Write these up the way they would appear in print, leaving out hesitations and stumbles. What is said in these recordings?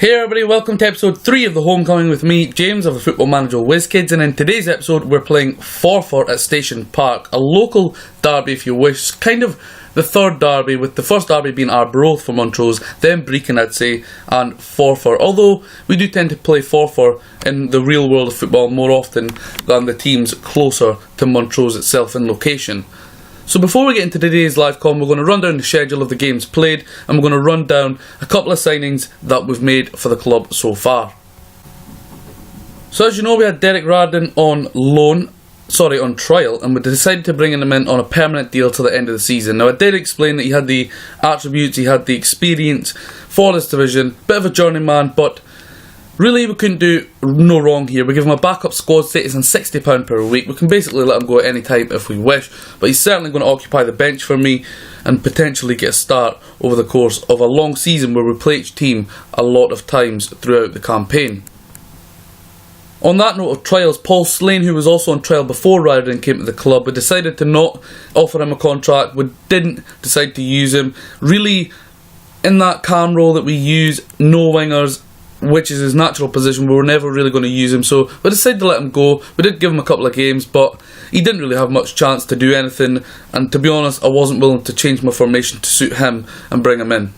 Hey everybody, welcome to episode 3 of The Homecoming with me, James of the Football Manager WizKids, and in today's episode we're playing Forfar at Station Park, a local derby if you wish, kind of the third derby, with the first derby being Arbroath for Montrose, then Brecon I'd say, and Forfar, although we do tend to play Forfar in the real world of football more often than the teams closer to Montrose itself in location. So before we get into today's live com, we're going to run down the schedule of the games played, and we're going to run down a couple of signings that we've made for the club so far. So as you know, we had Derek Radden on trial, and we decided to bring him in on a permanent deal till the end of the season. Now I did explain that he had the attributes, he had the experience for this division, bit of a journeyman, but really we couldn't do no wrong here. We give him a backup squad status and £60 per week. We can basically let him go at any time if we wish, but he's certainly going to occupy the bench for me and potentially get a start over the course of a long season where we play each team a lot of times throughout the campaign. On that note of trials, Paul Slane, who was also on trial before Ryden came to the club, we decided to not offer him a contract. We didn't decide to use him. Really, in that cam role that we use, no wingers, which is his natural position, we were never really going to use him, so we decided to let him go. We did give him a couple of games, but he didn't really have much chance to do anything, and to be honest, I wasn't willing to change my formation to suit him and bring him in.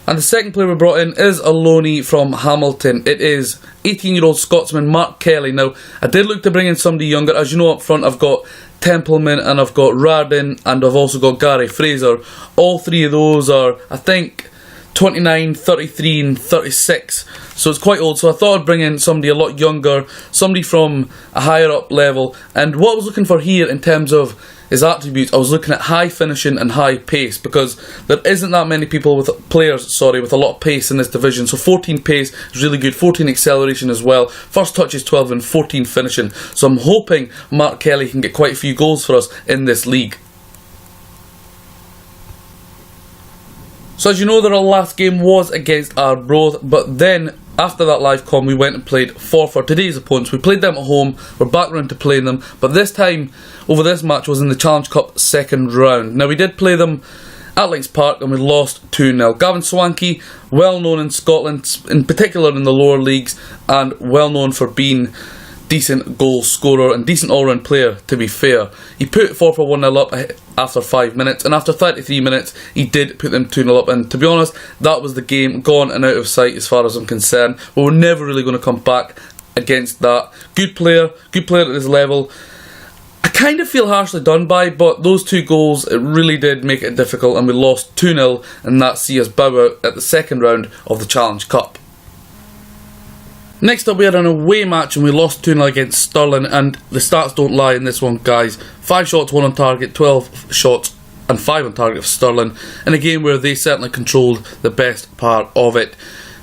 And the second player we brought in is a loanee from Hamilton. It is 18-year-old Scotsman Mark Kelly. Now, I did look to bring in somebody younger. As you know, up front I've got Templeman and I've got Radin and I've also got Gary Fraser. All three of those are, I think, 29, 33 and 36, so it's quite old, so I thought I'd bring in somebody a lot younger, somebody from a higher up level. And what I was looking for here in terms of his attributes, I was looking at high finishing and high pace, because there isn't that many people with a lot of pace in this division. So 14 pace is really good, 14 acceleration as well, first touch is 12 and 14 finishing, so I'm hoping Mark Kelly can get quite a few goals for us in this league. So as you know, our last game was against Arbroath, but then after that live com we went and played Forfar, today's opponents. We played them at home, we're back round to playing them, but this time over this match was in the Challenge Cup second round. Now we did play them at Links Park and we lost 2-0. Gavin Swankie, well known in Scotland, in particular in the lower leagues, and well known for being decent goal scorer and decent all-round player, to be fair. He put Forfar 1-0 up after 5 minutes, and after 33 minutes he did put them 2-0 up, and to be honest, that was the game gone and out of sight as far as I'm concerned. We were never really going to come back against that. Good player at this level. I kind of feel harshly done by, but those two goals, it really did make it difficult, and we lost 2-0, and that see us bow out at the second round of the Challenge Cup. Next up, we had an away match and we lost 2-0 against Stirling, and the stats don't lie in this one, guys. 5 shots, 1 on target, 12 shots and 5 on target for Stirling, in a game where they certainly controlled the best part of it.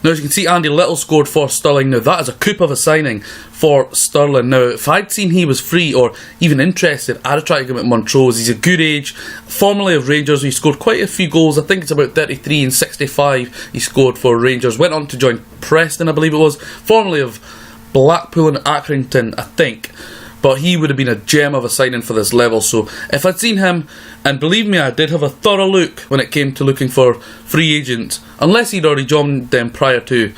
Now, as you can see, Andy Little scored for Stirling. Now, that is a coup of a signing for Stirling. Now, if I'd seen he was free or even interested, I'd have tried to get him at Montrose. He's a good age, formerly of Rangers. He scored quite a few goals. I think it's about 33 and 65 he scored for Rangers. Went on to join Preston, I believe it was, formerly of Blackpool and Accrington, I think. But he would have been a gem of a signing for this level. So if I'd seen him, and believe me, I did have a thorough look when it came to looking for free agents, unless he'd already joined them prior to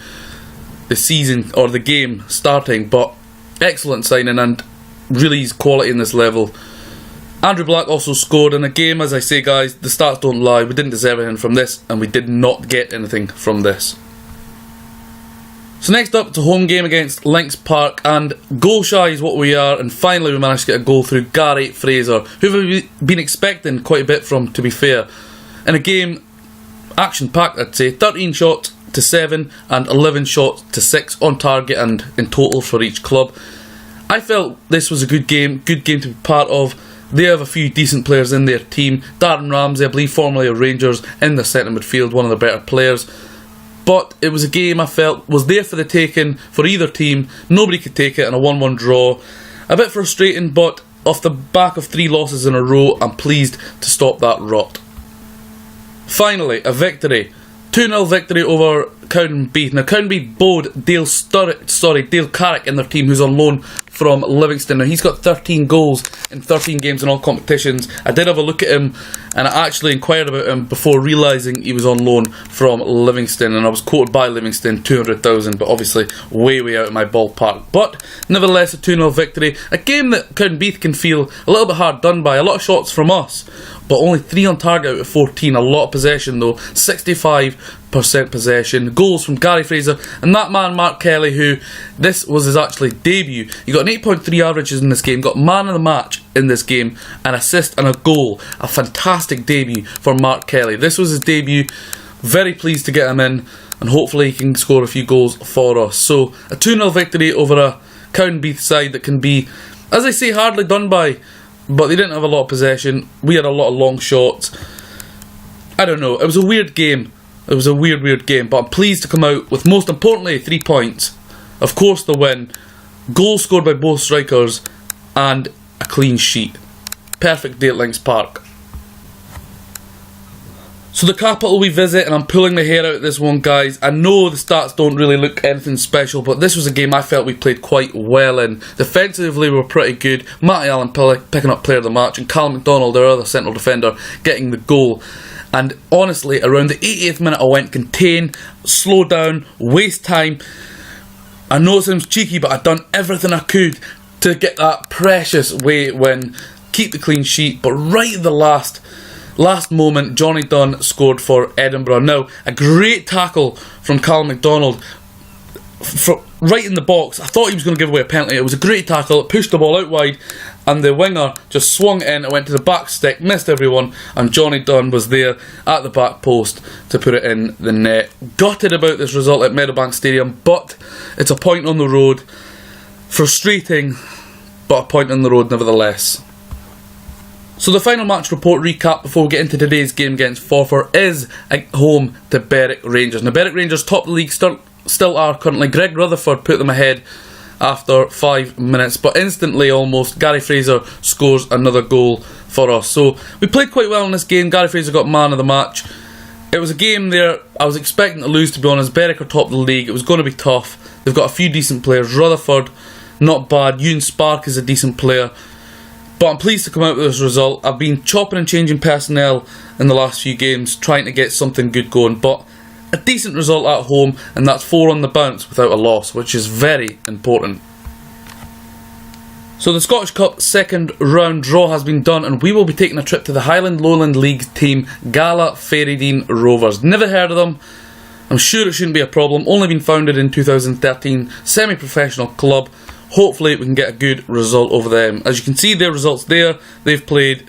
the season or the game starting. But excellent signing, and really his quality in this level. Andrew Black also scored in a game. As I say, guys, the stats don't lie. We didn't deserve anything from this, and we did not get anything from this. So next up, it's a home game against Links Park, and goal shy is what we are, and finally we managed to get a goal through Gary Fraser, who we've been expecting quite a bit from, to be fair. In a game, action-packed I'd say, 13 shots to 7 and 11 shots to 6 on target and in total for each club. I felt this was a good game to be part of. They have a few decent players in their team. Darren Ramsey, I believe formerly of Rangers, in the centre midfield, one of the better players. But it was a game I felt was there for the taking for either team. Nobody could take it in a 1-1 draw. A bit frustrating, but off the back of 3 losses in a row, I'm pleased to stop that rot. Finally, a victory. 2-0 victory over Cowdenbeath. Now, Cowdenbeath bowed Dale Carrick in their team, who's on loan from Livingston. Now, he's got 13 goals in 13 games in all competitions. I did have a look at him, and I actually inquired about him before realising he was on loan from Livingston, and I was quoted by Livingston 200,000, but obviously way out of my ballpark. But nevertheless, a 2-0 victory. A game that Cowdenbeath can feel a little bit hard done by. A lot of shots from us, but only 3 on target out of 14. A lot of possession though, 65% possession. Goals from Gary Fraser and that man Mark Kelly, who this was his actually debut. He got an 8.3 averages in this game, got man of the match in this game, an assist and a goal. A fantastic debut for Mark Kelly. This was his debut. Very pleased to get him in, and hopefully he can score a few goals for us. So a 2-0 victory over a Cowdenbeath side that can be, as I say, hardly done by, but they didn't have a lot of possession. We had a lot of long shots. I don't know, it was a weird game. It was a weird game, but I'm pleased to come out with, most importantly, 3 points. Of course the win, goals scored by both strikers, and a clean sheet. Perfect day at Links Park. So the capital we visit, and I'm pulling my hair out at this one, guys. I know the stats don't really look anything special, but this was a game I felt we played quite well in. Defensively we were pretty good. Matty Allen picking up player of the match, and Callum McDonald, our other central defender, getting the goal. And honestly, around the 80th minute I went contain, slow down, waste time. I know it sounds cheeky, but I've done everything I could to get that precious away win, keep the clean sheet, but right at the last moment, Johnny Dunn scored for Edinburgh. Now, a great tackle from Callum McDonald right in the box. I thought he was going to give away a penalty. It was a great tackle. It pushed the ball out wide, and the winger just swung in. It went to the back stick, missed everyone, and Johnny Dunn was there at the back post to put it in the net. Gutted about this result at Meadowbank Stadium, but it's a point on the road. Frustrating, but a point on the road nevertheless. So the final match report recap before we get into today's game against Forfar is at home to Berwick Rangers. Now Berwick Rangers top the league still are currently. Greg Rutherford put them ahead after 5 minutes, but instantly almost Gary Fraser scores another goal for us. So we played quite well in this game. Gary Fraser got man of the match. It was a game there I was expecting to lose, to be honest. Berwick are top of the league. It was going to be tough. They've got a few decent players. Rutherford, not bad. Ewan Spark is a decent player. But I'm pleased to come out with this result. I've been chopping and changing personnel in the last few games, trying to get something good going. But a decent result at home, and that's 4 on the bounce without a loss, which is very important. So the Scottish Cup second round draw has been done, and we will be taking a trip to the Highland Lowland League team, Gala Ferrydean Rovers. Never heard of them. I'm sure it shouldn't be a problem. Only been founded in 2013, semi-professional club. Hopefully we can get a good result over them. As you can see, their results there. They've played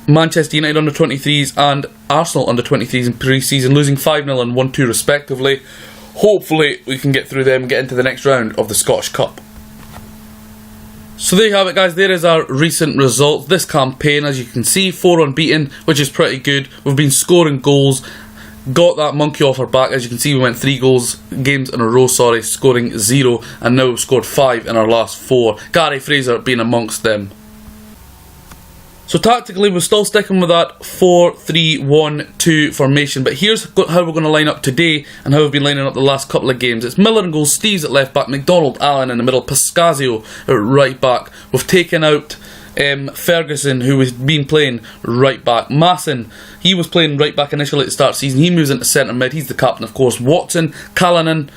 Manchester United under 23s and Arsenal under 23s in pre-season, losing 5-0 and 1-2 respectively. Hopefully we can get through them and get into the next round of the Scottish Cup. So there you have it, guys. There is our recent results this campaign. As you can see, 4 unbeaten, which is pretty good. We've been scoring goals. Got that monkey off our back. As you can see, we went 3 games in a row, scoring 0, and now we've scored 5 in our last 4. Gary Fraser being amongst them. So tactically, we're still sticking with that 4-3-1-2 formation, but here's how we're going to line up today and how we've been lining up the last couple of games. It's Miller in goal, Steves at left back, McDonald, Allen in the middle, Pascazio at right back. We've taken out Ferguson, who has been playing right back. Masson, he was playing right back initially at the start of the season. He moves into centre mid. He's the captain, of course. Watson, Callanan,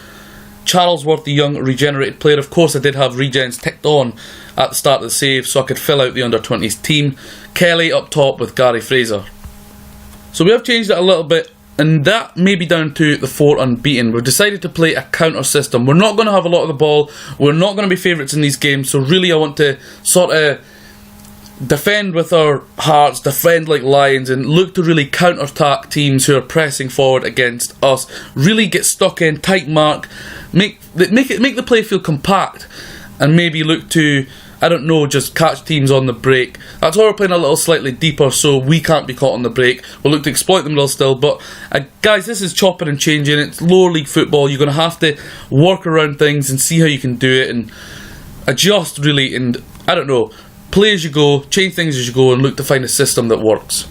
Charlesworth, the young regenerated player. Of course, I did have regens ticked on at the start of the save, so I could fill out the under-20s team. Kelly up top with Gary Fraser. So we have changed it a little bit, and that may be down to the 4 unbeaten. We've decided to play a counter system. We're not going to have a lot of the ball. We're not going to be favourites in these games, so really I want to sort of defend with our hearts, defend like lions, and look to really counter-attack teams who are pressing forward against us. Really get stuck in, tight mark, make the play feel compact, and maybe look to, I don't know, just catch teams on the break. That's why we're playing a little slightly deeper, so we can't be caught on the break. We'll look to exploit the middle still, but guys, this is chopping and changing. It's lower league football. You're going to have to work around things and see how you can do it and adjust really, and I don't know, play as you go, change things as you go, and look to find a system that works.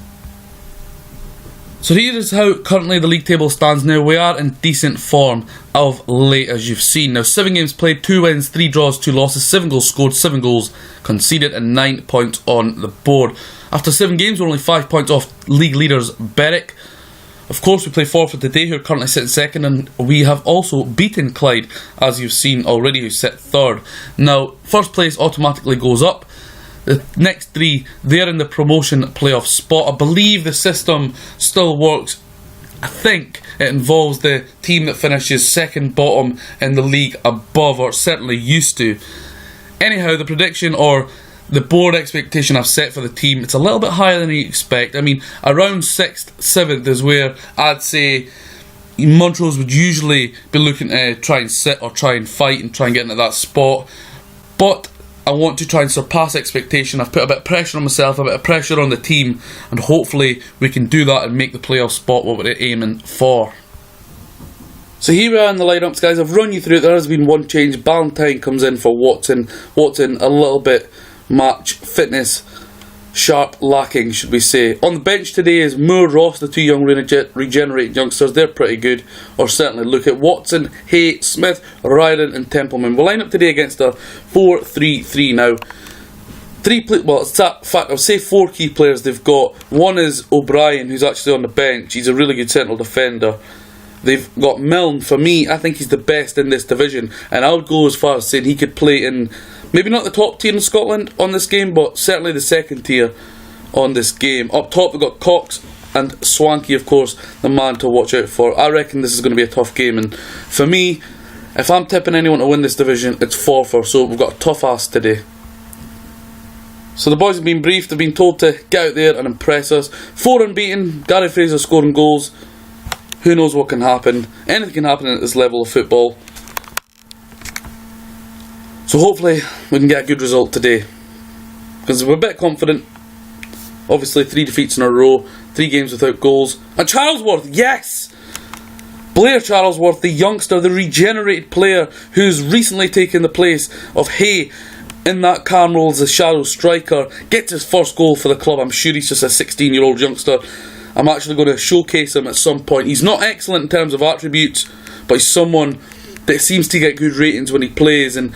So here is how currently the league table stands now. We are in decent form of late, as you've seen. Now 7 games played, 2 wins, 3 draws, 2 losses, 7 goals scored, 7 goals conceded and 9 points on the board. After 7 games we're only 5 points off league leaders Berwick. Of course we play Forfar today, who are currently sitting second, and we have also beaten Clyde, as you've seen already, who sit third. Now first place automatically goes up. The next 3, they're in the promotion playoff spot. I believe the system still works. I think it involves the team that finishes second bottom in the league above, or certainly used to. Anyhow, the prediction or the board expectation I've set for the team, it's a little bit higher than you expect. I mean, around 6th, 7th is where I'd say Montrose would usually be looking to try and sit or try and fight and try and get into that spot. But I want to try and surpass expectation. I've put a bit of pressure on myself, a bit of pressure on the team, and hopefully we can do that and make the playoff spot what we're aiming for. So here we are in the lineups, guys. I've run you through it. There has been one change. Ballantyne comes in for Watson. Watson a little bit match fitness sharp lacking, should we say. On the bench today is Moore, Ross, the 2 young regenerated youngsters. They're pretty good, or certainly look at Watson, Hay, Smith, Ryden and Templeman. We'll line up today against a 4-3-3 now. It's that fact, I'll say 4 key players they've got. One is O'Brien, who's actually on the bench. He's a really good central defender. They've got Milne. For me, I think he's the best in this division, and I would go as far as saying he could play in maybe not the top tier in Scotland on this game, but certainly the second tier on this game. Up top we've got Cox and Swanky, of course, the man to watch out for. I reckon this is going to be a tough game, and for me, if I'm tipping anyone to win this division, it's Forfar, so we've got a tough ask today. So the boys have been briefed, they've been told to get out there and impress us. 4 unbeaten, Gary Fraser scoring goals. Who knows what can happen? Anything can happen at this level of football. So hopefully we can get a good result today, because we're a bit confident. Obviously 3 defeats in a row, 3 games without goals. And Charlesworth, yes! Blair Charlesworth, the youngster, the regenerated player who's recently taken the place of Hay in that calm role as a shadow striker, gets his first goal for the club. I'm sure he's just a 16-year-old youngster. I'm actually going to showcase him at some point. He's not excellent in terms of attributes, but he's someone that seems to get good ratings when he plays. And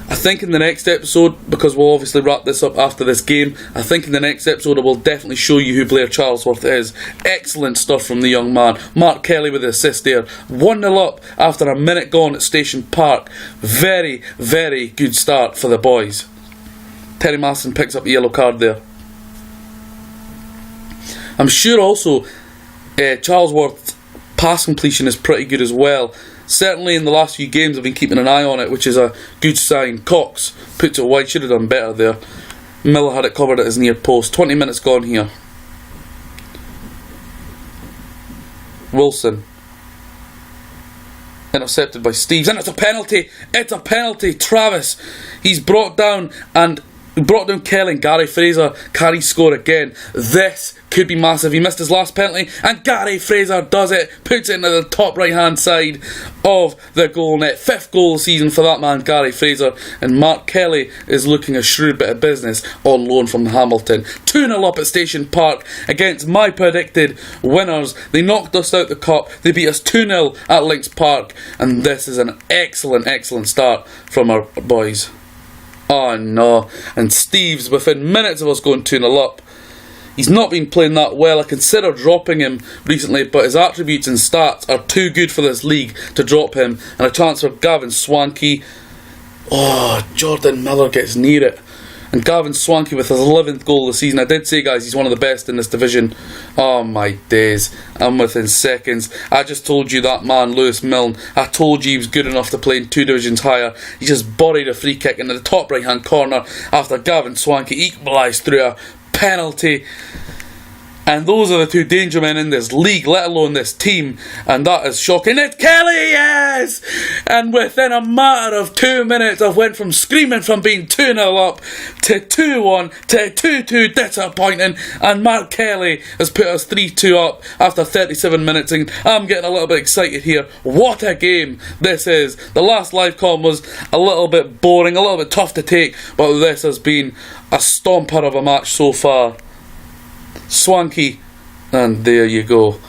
I think in the next episode, because we'll obviously wrap this up after this game, I think in the next episode I will definitely show you who Blair Charlesworth is. Excellent stuff from the young man. Mark Kelly with the assist there. 1-0 up after a minute gone at Station Park. Very, very good start for the boys. Terry Masson picks up a yellow card there. I'm sure also Charlesworth's pass completion is pretty good as well. Certainly in the last few games I've been keeping an eye on it, which is a good sign. Cox puts it wide, should have done better there. Miller had it covered at his near post. 20 minutes gone here. Wilson. Intercepted by Steves, and it's a penalty. It's a penalty. Travis, he's brought down Kelly, and Gary Fraser. Can he score again? This could be massive. He missed his last penalty, and Gary Fraser does it. Puts it into the top right hand side of the goal net. 5th goal of the season for that man, Gary Fraser. And Mark Kelly is looking a shrewd bit of business on loan from Hamilton. 2-0 up at Station Park against my predicted winners. They knocked us out the cup. They beat us 2-0 at Links Park, and this is an excellent, excellent start from our boys. Oh no, and Steves within minutes of us going 2-0 up. He's not been playing that well. I considered dropping him recently, but his attributes and stats are too good for this league to drop him. And a chance for Gavin Swanky. Oh, Jordan Miller gets near it. And Gavin Swanky with his 11th goal of the season. I did say, guys, he's one of the best in this division. Oh my days, I'm within seconds. I just told you that man, Lewis Milne, I told you he was good enough to play in 2 divisions higher. He just buried a free kick into the top right hand corner after Gavin Swanky equalised through a penalty. And those are the 2 danger men in this league, let alone this team. And that is shocking. It's Kelly, yes! And within a matter of 2 minutes, I went from screaming from being 2-0 up to 2-1 to 2-2, disappointing. And Mark Kelly has put us 3-2 up after 37 minutes. And I'm getting a little bit excited here. What a game this is. The last live com was a little bit boring, a little bit tough to take. But this has been a stomper of a match so far. Swanky, and there you go.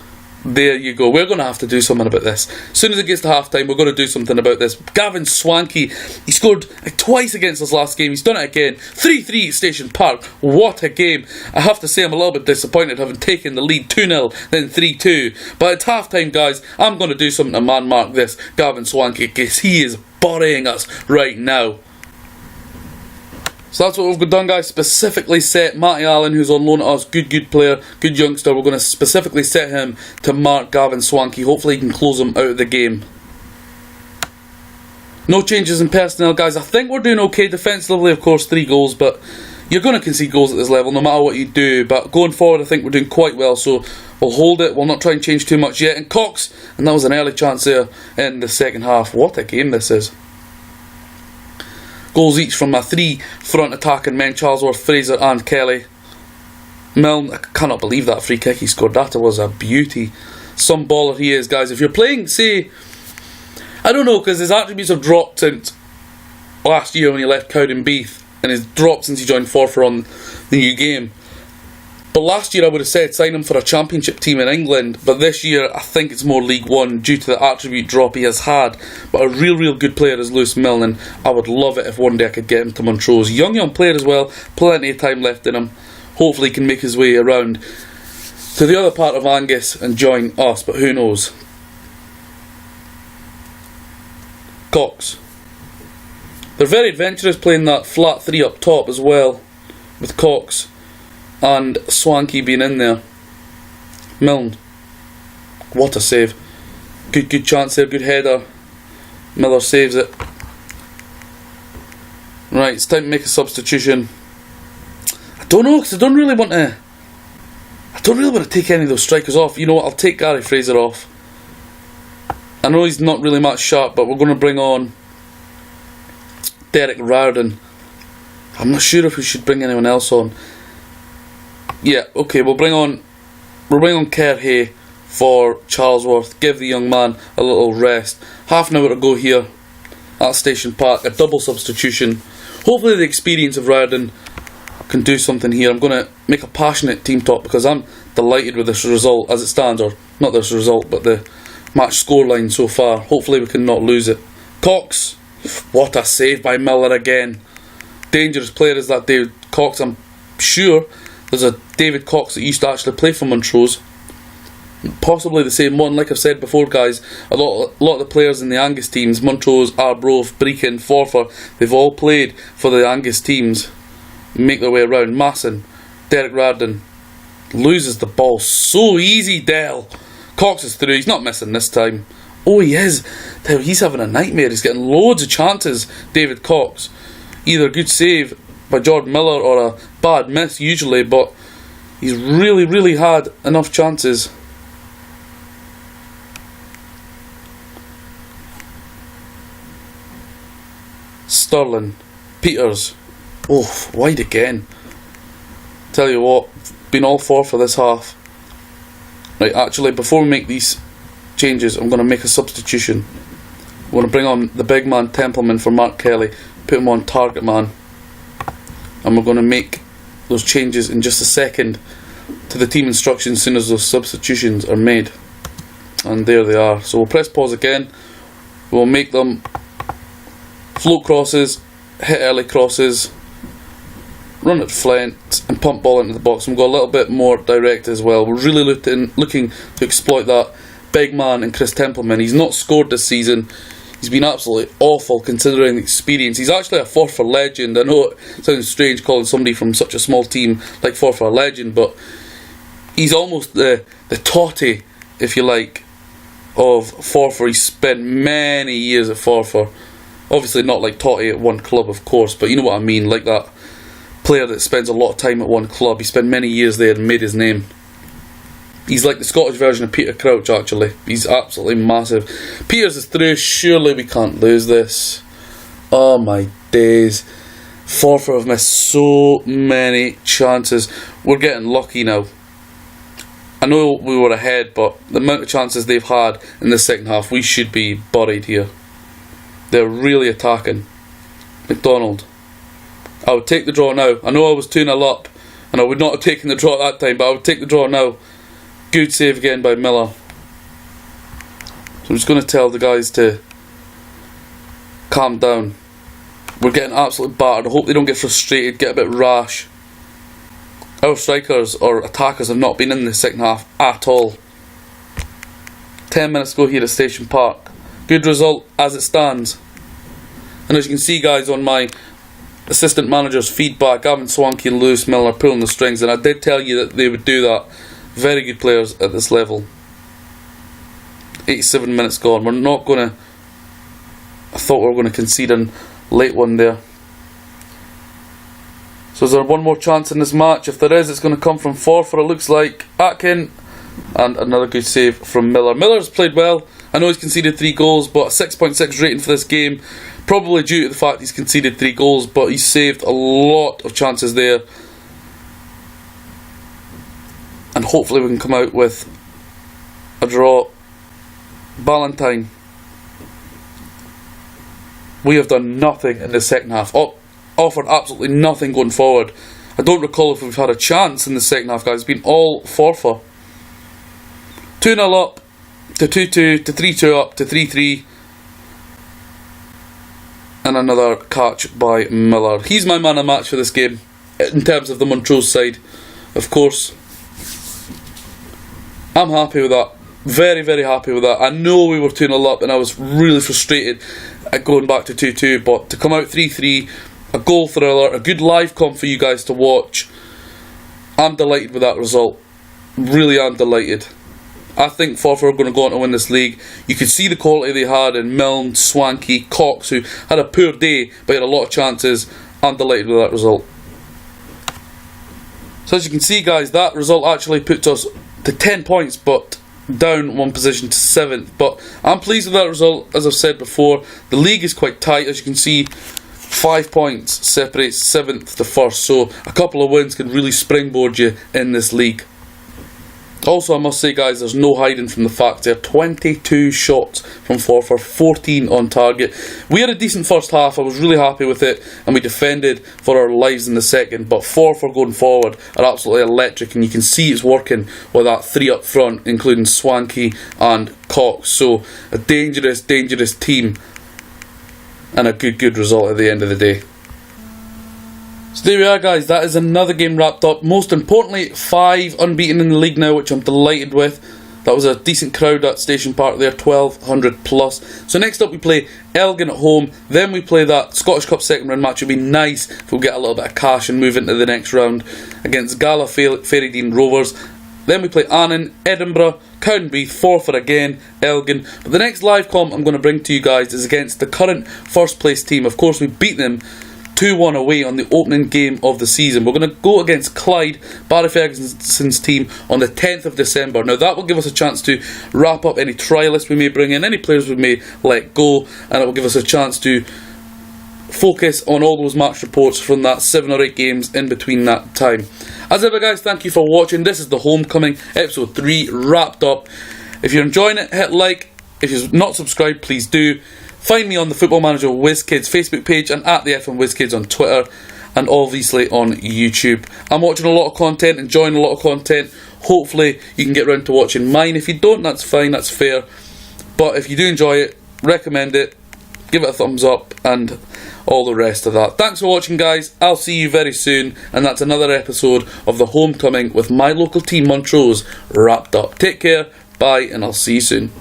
There you go. We're going to have to do something about this. As soon as it gets to half-time, we're going to do something about this. Gavin Swankie, he scored twice against us last game. He's done it again. 3-3 at Station Park. What a game. I have to say I'm a little bit disappointed having taken the lead 2-0, then 3-2. But it's half-time, guys. I'm going to do something to man-mark this Gavin Swankie, because he is burying us right now. So that's what we've done, guys. Specifically set Matty Allen, who's on loan to us, good player, good youngster. We're going to specifically set him to mark Gavin Swankie. Hopefully he can close him out of the game. No changes in personnel, guys. I think we're doing okay defensively, of course, 3 goals, but you're going to concede goals at this level no matter what you do. But going forward, I think we're doing quite well, so we'll hold it. We'll not try and change too much yet. And Cox, and that was an early chance there in the second half. What a game this is. Goals each from my 3 front attacking men, Charlesworth, Fraser and Kelly. Milne, I cannot believe that free kick he scored. That was a beauty. Some baller he is, guys. If you're playing, say, I don't know, because his attributes have dropped since last year when he left Cowdenbeath, and he's dropped since he joined Forfar on the new game. But last year I would have said sign him for a championship team in England, but this year I think it's more League One due to the attribute drop he has had. But a real good player is Lewis Milne, and I would love it if one day I could get him to Montrose. Young player as well, plenty of time left in him. Hopefully he can make his way around to the other part of Angus and join us, but who knows. Cox. They're very adventurous playing that flat 3 up top as well, with Cox and Swankie being in there. Milne. What a save. Good chance there, good header. Miller saves it. Right, it's time to make a substitution. I don't know, because I don't really want to take any of those strikers off. You know what, I'll take Gary Fraser off. I know he's not really much sharp, but we're going to bring on Derek Riordan. I'm not sure if we should bring anyone else on. Yeah, okay, we'll bring on Kerr Hay for Charlesworth. Give the young man a little rest. Half an hour to go here at Station Park. A double substitution. Hopefully the experience of Riordan can do something here. I'm going to make a passionate team talk because I'm delighted with this result as it stands, or not this result, but the match scoreline so far. Hopefully we can not lose it. Cox. What a save by Miller again. Dangerous player is that David Cox. I'm sure there's a David Cox that used to actually play for Montrose. Possibly the same one. Like I've said before, guys, a lot of the players in the Angus teams, Montrose, Arbroath, Brechin, Forfar, they've all played for the Angus teams. Make their way around. Masson, Derek Riordan loses the ball so easy. Dell. Cox is through. He's not missing this time. Oh, he is. He's having a nightmare. He's getting loads of chances, David Cox. Either a good save by Jordan Miller or a bad miss usually, but he's really had enough chances. Sterling, Peters, oh, wide again. Tell you what, been all for this half. Right, actually, before we make these changes, I'm going to make a substitution. I'm going to bring on the big man Templeman for Mark Kelly, put him on target man, and we're going to make those changes in just a second to the team instructions as soon as those substitutions are made. And there they are. So we'll press pause again. We'll make them float crosses, hit early crosses, run at Flint and pump ball into the box. And we'll go a little bit more direct as well. We're really looking to exploit that big man in Chris Templeman. He's not scored this season. He's been absolutely awful considering the experience. He's actually a Forfar legend. I know it sounds strange calling somebody from such a small team like Forfar a legend, but he's almost the Totti, if you like, of Forfar. He spent many years at Forfar. Obviously not like Totti at one club, of course, but you know what I mean, like that player that spends a lot of time at one club. He spent many years there and made his name. He's like the Scottish version of Peter Crouch, actually. He's absolutely massive. Peters is through. Surely we can't lose this. Oh my days. Forfar have missed so many chances. We're getting lucky now. I know we were ahead, but the amount of chances they've had in the second half, we should be buried here. They're really attacking. McDonald. I would take the draw now. I know I was 2-0 up, and I would not have taken the draw at that time, but I would take the draw now. Good save again by Miller. I'm just going to tell the guys to calm down. We're getting absolutely battered. I hope they don't get frustrated, get a bit rash. Our strikers or attackers have not been in the second half at all. 10 minutes ago here at Station Park. Good result as it stands. And as you can see, guys, on my assistant manager's feedback, Gavin Swanky and Lewis Miller pulling the strings, and I did tell you that they would do that. Very good players at this level. 87 minutes gone. We're not going to... I thought we were going to concede a late one there. So is there one more chance in this match? If there is, it's going to come from Forfar, it looks like. Atkin, and another good save from Miller. Miller's played well. I know he's conceded 3 goals, but a 6.6 rating for this game. Probably due to the fact he's conceded 3 goals, but he's saved a lot of chances there. And hopefully we can come out with a draw. Ballantyne. We have done nothing in the second half. Offered absolutely nothing going forward. I don't recall if we've had a chance in the second half, guys. It's been all Forfar. 2-0 up, to 2-2, to 3-2 up, to 3-3. And another catch by Miller. He's my man of the match for this game, in terms of the Montrose side, of course. I'm happy with that. Very, very happy with that. I know we were 2-0 up and I was really frustrated at going back to 2-2, but to come out 3-3, a goal thriller, a good live comp for you guys to watch. I'm delighted with that result. Really am delighted. I think Forfar are going to go on to win this league. You could see the quality they had in Milne, Swanky, Cox, who had a poor day but had a lot of chances. I'm delighted with that result. So as you can see, guys, that result actually puts us to 10 points, but down 1 position to 7th. But I'm pleased with that result. As I've said before, the league is quite tight. As you can see, 5 points separates 7th to 1st, so a couple of wins can really springboard you in this league. Also, I must say, guys, there's no hiding from the fact there. 22 shots from Forfar, 14 on target. We had a decent first half. I was really happy with it, and we defended for our lives in the second. But Forfar going forward are absolutely electric, and you can see it's working with that 3 up front, including Swanky and Cox. So a dangerous, dangerous team, and a good result at the end of the day. So there we are, guys, that is another game wrapped up. Most importantly, 5 unbeaten in the league now, which I'm delighted with. That was a decent crowd at Station Park there, 1,200 plus. So next up we play Elgin at home, then we play that Scottish Cup second round match. It would be nice if we get a little bit of cash and move into the next round against Galore Ferrydean Rovers. Then we play Annan, Edinburgh, Cowdenbeath, Forfar again, Elgin. But the next live comp I'm going to bring to you guys is against the current first place team. Of course, we beat them 2-1 away on the opening game of the season. We're going to go against Clyde, Barry Ferguson's team, on the 10th of December. Now that will give us a chance to wrap up any trialists we may bring in, any players we may let go, and it will give us a chance to focus on all those match reports from that 7 or 8 games in between that time. As ever, guys, thank you for watching. This is the Homecoming, episode 3 wrapped up. If you're enjoying it, hit like. If you're not subscribed, please do. Find me on the Football Manager WizKids Facebook page and at the FM WizKids on Twitter, and obviously on YouTube. I'm watching a lot of content, enjoying a lot of content. Hopefully you can get round to watching mine. If you don't, that's fine, that's fair. But if you do enjoy it, recommend it, give it a thumbs up, and all the rest of that. Thanks for watching, guys. I'll see you very soon, and that's another episode of the Homecoming with my local team Montrose wrapped up. Take care, bye, and I'll see you soon.